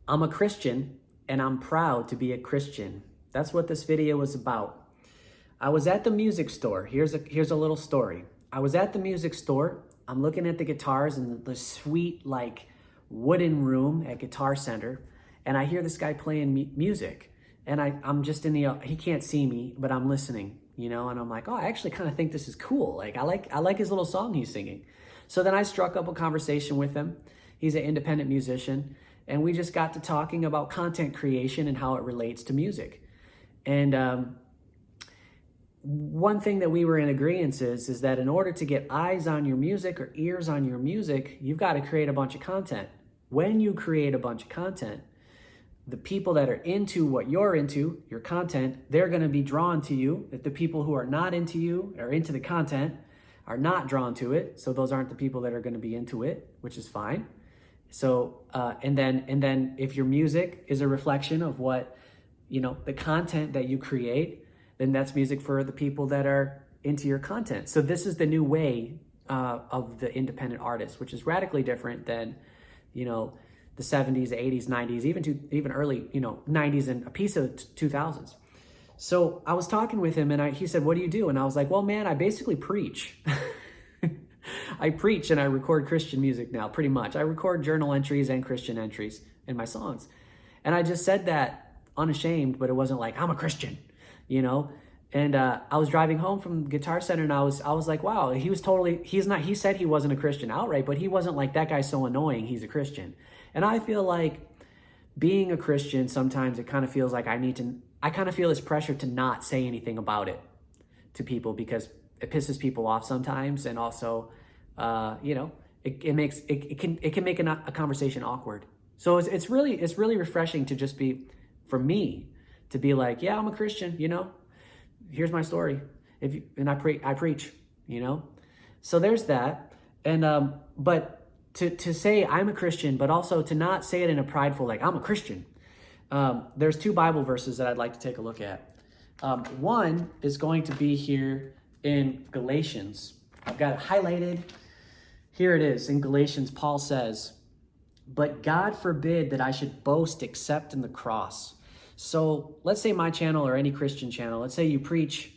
I'm a Christian and I'm proud to be a Christian. That's what this video is about. I was at the music store. Here's a little story. I was at the music store. I'm looking at the guitars in the sweet, like, wooden room at Guitar Center, and I hear this guy playing music. And I'm just in the, he can't see me, but I'm listening, and I'm like, oh, I actually kind of think this is cool. Like, I like his little song he's singing. So then I struck up a conversation with him. He's an independent musician, and we just got to talking about content creation and how it relates to music. And one thing that we were in agreement is that in order to get eyes on your music or ears on your music, you've got to create a bunch of content. When you create a bunch of content, the people that are into what you're into, your content, they're going to be drawn to you. If the people who are not into you or into the content are not drawn to it, so those aren't the people that are going to be into it, which is fine. So, and then if your music is a reflection of what, the content that you create, then that's music for the people that are into your content. So this is the new way of the independent artist, which is radically different than, the 70s, 80s, 90s, even early, 90s and a piece of 2000s. So I was talking with him and he said, what do you do? And I was like, well, man, I basically preach. I preach and I record Christian music now, pretty much. I record journal entries and Christian entries in my songs. And I just said that unashamed, but it wasn't like, I'm a Christian, And I was driving home from Guitar Center and I was like, wow, he said he wasn't a Christian outright, but he wasn't like, that guy's so annoying, he's a Christian. And I feel like being a Christian, sometimes it kind of feels like I kind of feel this pressure to not say anything about it to people because it pisses people off sometimes. And also, it can make a conversation awkward. So it's really refreshing to just be, for me, to be like, yeah, I'm a Christian, here's my story. And I preach, So there's that. And but to say I'm a Christian, but also to not say it in a prideful, like, I'm a Christian. There's two Bible verses that I'd like to take a look at. One is going to be here in Galatians. I've got it highlighted. Here it is. In Galatians, Paul says, but God forbid that I should boast except in the cross. So let's say my channel or any Christian channel, let's say you preach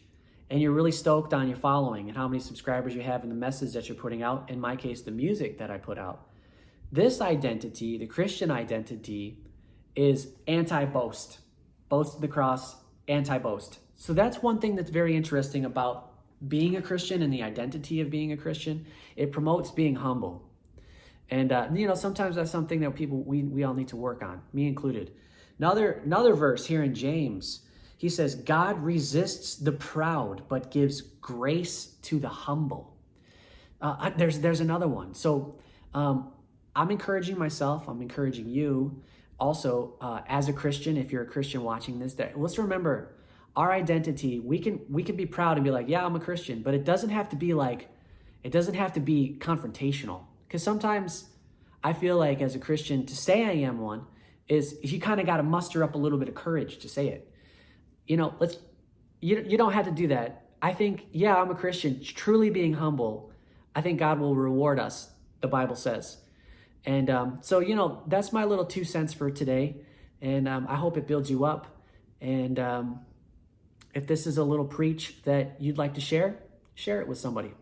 and you're really stoked on your following and how many subscribers you have and the message that you're putting out. In my case, the music that I put out. This identity, the Christian identity, is anti-boast. Boast of the cross, anti-boast. So that's one thing that's very interesting about being a Christian and the identity of being a Christian. It promotes being humble. And, sometimes that's something that we all need to work on, me included. Another verse here in James, he says, God resists the proud, but gives grace to the humble. There's another one. So I'm encouraging myself, I'm encouraging you also as a Christian, if you're a Christian watching this, that let's remember our identity. We can be proud and be like, yeah, I'm a Christian, but it doesn't have to be confrontational. Because sometimes I feel like as a Christian, to say I am one is you kind of got to muster up a little bit of courage to say it. You don't have to do that. I think, yeah, I'm a Christian, truly being humble. I think God will reward us, the Bible says. And so, that's my little 2 cents for today. And I hope it builds you up. And if this is a little preach that you'd like to share it with somebody.